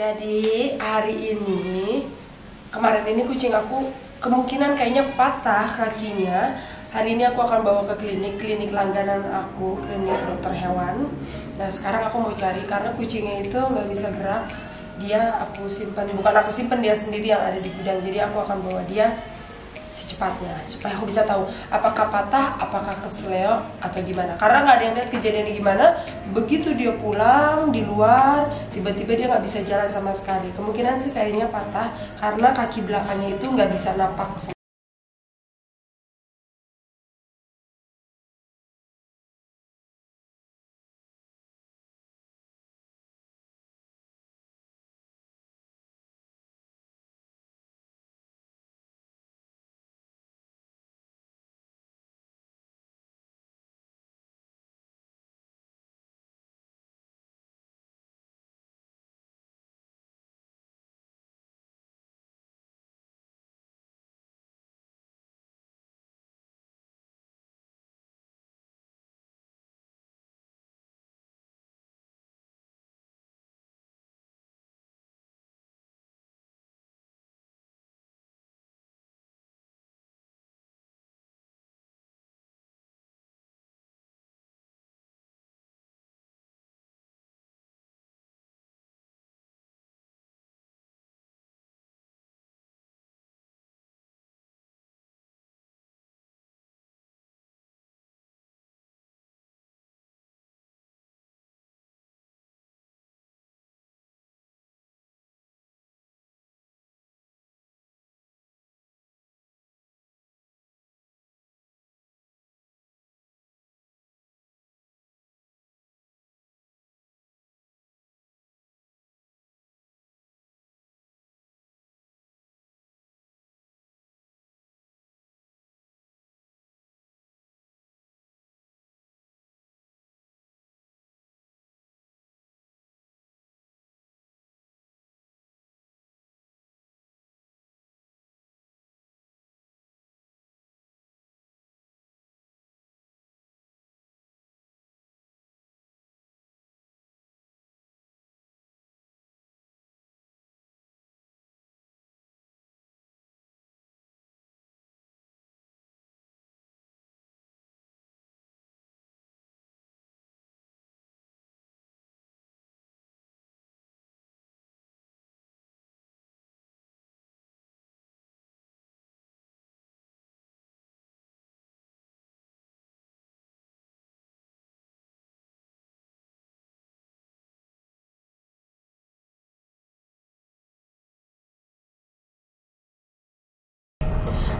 Jadi hari ini, kemarin ini kucing aku kemungkinan kayaknya patah kakinya. Hari ini aku akan bawa ke klinik langganan aku, klinik dokter hewan. Nah sekarang aku mau cari karena kucingnya itu nggak bisa gerak. Dia aku simpan, bukan aku simpan, dia sendiri yang ada di gudang. Jadi aku akan bawa dia secepatnya supaya aku bisa tahu apakah patah, apakah kesleo atau gimana. Karena nggak ada yang lihat kejadiannya gimana. Begitu dia pulang di luar, tiba-tiba dia nggak bisa jalan sama sekali. Kemungkinan sih kayaknya patah karena kaki belakangnya itu nggak bisa napak.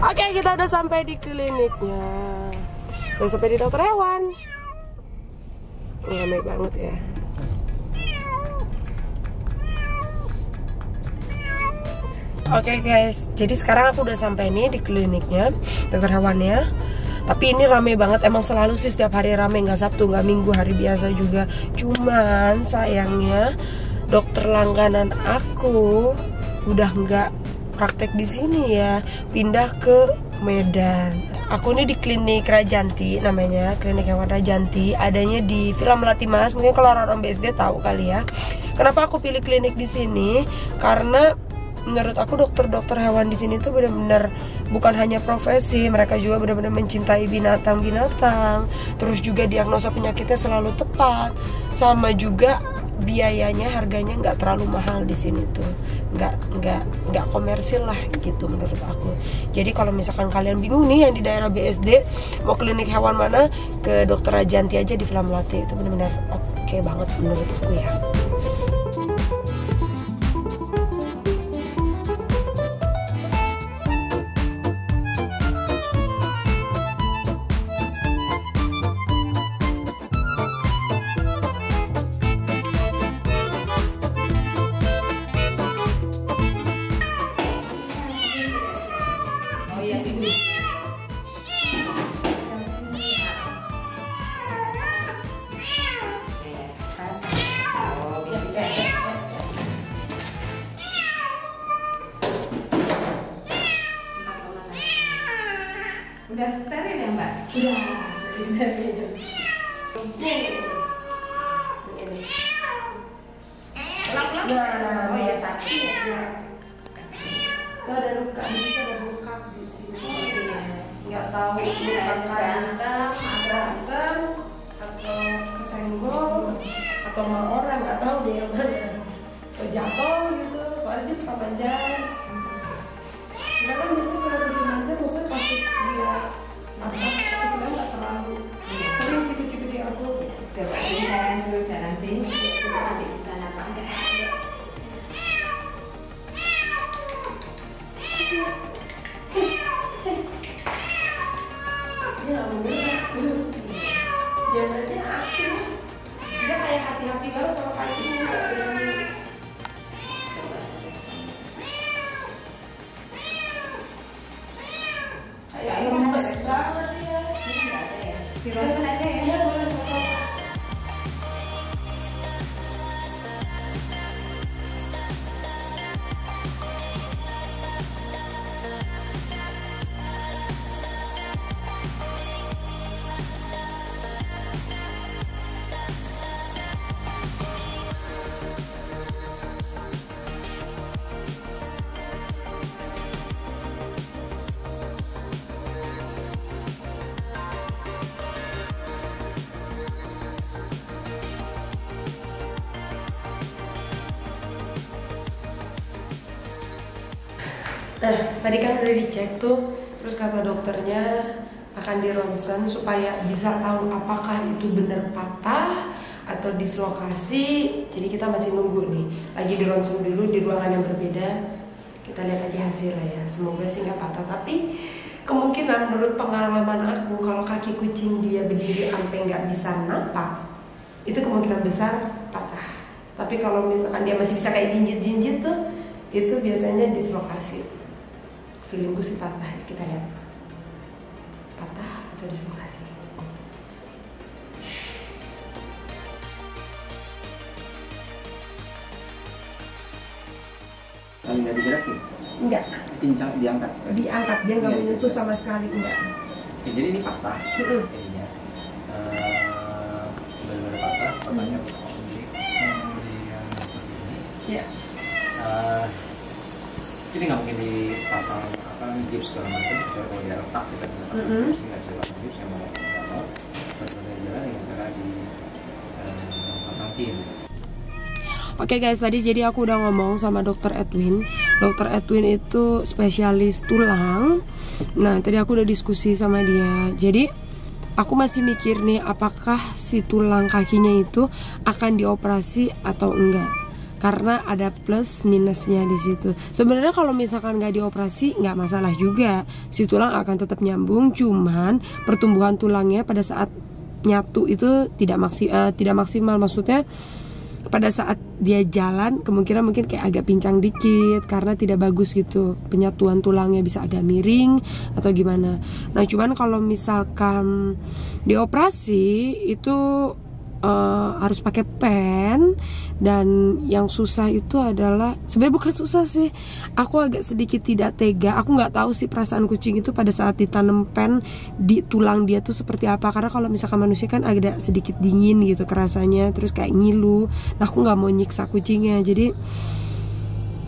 Oke, kita udah sampai di kliniknya. Udah sampai di dokter hewan. Ramai banget ya. Oke guys, jadi sekarang aku udah sampai nih di kliniknya, dokter hewannya. Tapi ini rame banget, emang selalu sih setiap hari rame, nggak Sabtu, nggak Minggu, hari biasa juga. Cuman sayangnya dokter langganan aku udah nggak praktek di sini ya, pindah ke Medan. Aku ini di klinik Rajanti namanya, klinik hewan Rajanti, adanya di Villa Melati Mas. Mungkin kalau orang BSD tahu kali ya. Kenapa aku pilih klinik di sini? Karena menurut aku dokter-dokter hewan di sini tuh benar-benar bukan hanya profesi, mereka juga benar-benar mencintai binatang-binatang. Terus juga diagnosa penyakitnya selalu tepat, sama juga biayanya, harganya nggak terlalu mahal di sini tuh, nggak komersil lah gitu menurut aku. Jadi kalau misalkan kalian bingung nih yang di daerah BSD mau klinik hewan mana, ke dokter Rajanti aja di Villa Melati, itu benar-benar oke banget menurut aku ya. Udah steril ya Mbak? Udah steril. Ini. Lap-lap. Oh ya sakit. Ya. Itu ada luka di situ, ada luka di situ. Nggak tahu luka berantem atau kesenggol atau sama orang, nggak tahu deh yang mana. Atau jatuh gitu. Soalnya dia suka manjat. Karena kan biasanya kalau kucing manja maksudnya kasus dia apa? Sebenarnya nggak terlalu. Sering sih kucing-kucing aku. Coba saya suruh jalan sini. Kita masih bisa apa enggak? Dia nggak mau gerak. Biasanya aktif. Dia kayak hati-hati banget sama kakinya. Kayak lemes banget ya. Dironsen aja ya. Iya, boleh foto. Nah, tadi kan udah dicek tuh, terus kata dokternya akan di ronsen supaya bisa tahu apakah itu benar patah atau dislokasi. Jadi kita masih nunggu nih, lagi di ronsen dulu di ruangan yang berbeda. Kita lihat aja hasilnya ya. Semoga sih nggak patah, tapi kemungkinan menurut pengalaman aku kalau kaki kucing dia berdiri sampai nggak bisa napak, itu kemungkinan besar patah. Tapi kalau misalkan dia masih bisa kayak jinjit-jinjit tuh, itu biasanya dislokasi. Feelingku sih patah, kita lihat patah atau dislokasi. Nggak digerakin? Enggak, Pincang diangkat? diangkat, dia nggak menyentuh sama sekali, enggak. Ya, jadi ini patah jadinya. Benar-benar patah, patahnya kemudian Ya. ini nggak mungkin dipasang gips segala macam, kecuali kalau dia retak kita bisa pasang gips, nggak bisa pasang gips yang mau nggak mau berbagai jalan dengan cara dipasang pin. Oke guys, tadi jadi aku udah ngomong sama dokter Edwin. Dokter Edwin itu spesialis tulang. Nah, tadi aku udah diskusi sama dia. Jadi aku masih mikir nih, apakah si tulang kakinya itu akan dioperasi atau enggak? Karena ada plus minusnya di situ. Sebenarnya kalau misalkan nggak dioperasi nggak masalah juga, si tulang akan tetap nyambung. Cuman pertumbuhan tulangnya pada saat nyatu itu tidak maksimal. Maksudnya pada saat dia jalan kemungkinan mungkin kayak agak pincang dikit karena tidak bagus gitu, penyatuan tulangnya bisa agak miring atau gimana. Nah, cuman kalau misalkan dioperasi itu harus pakai pen, dan yang susah itu adalah, sebenarnya bukan susah sih, aku agak sedikit tidak tega. Aku nggak tahu sih perasaan kucing itu pada saat ditanam pen di tulang dia tuh seperti apa, karena kalau misalkan manusia kan agak sedikit dingin gitu kerasanya, terus kayak ngilu. Nah, aku nggak mau nyiksa kucingnya, jadi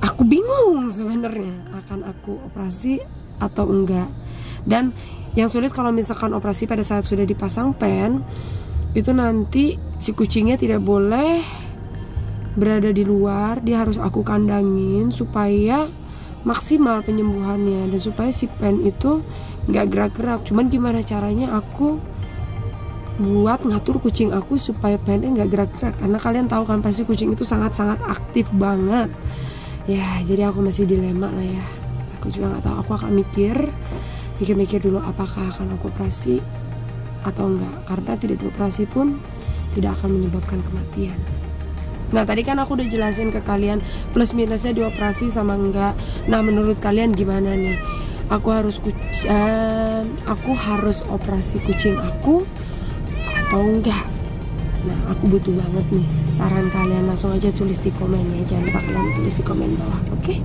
aku bingung sebenarnya akan aku operasi atau enggak. Dan yang sulit kalau misalkan operasi pada saat sudah dipasang pen, itu nanti si kucingnya tidak boleh berada di luar, dia harus aku kandangin supaya maksimal penyembuhannya dan supaya si pen itu nggak gerak-gerak. Cuman gimana caranya aku buat ngatur kucing aku supaya pennya nggak gerak-gerak, karena kalian tahu kan pasti kucing itu sangat-sangat aktif banget ya. Jadi aku masih dilema lah ya. Aku juga nggak tahu, aku akan mikir dulu apakah akan aku operasi atau enggak, karena tidak dioperasi pun tidak akan menyebabkan kematian. Nah, tadi kan aku udah jelasin ke kalian plus minusnya dioperasi sama enggak. Nah, menurut kalian gimana nih? Aku harus operasi kucing aku atau enggak? Nah, aku butuh banget nih saran kalian. Langsung aja tulis di komen ya. Jangan lupa kalian tulis di komen bawah, oke?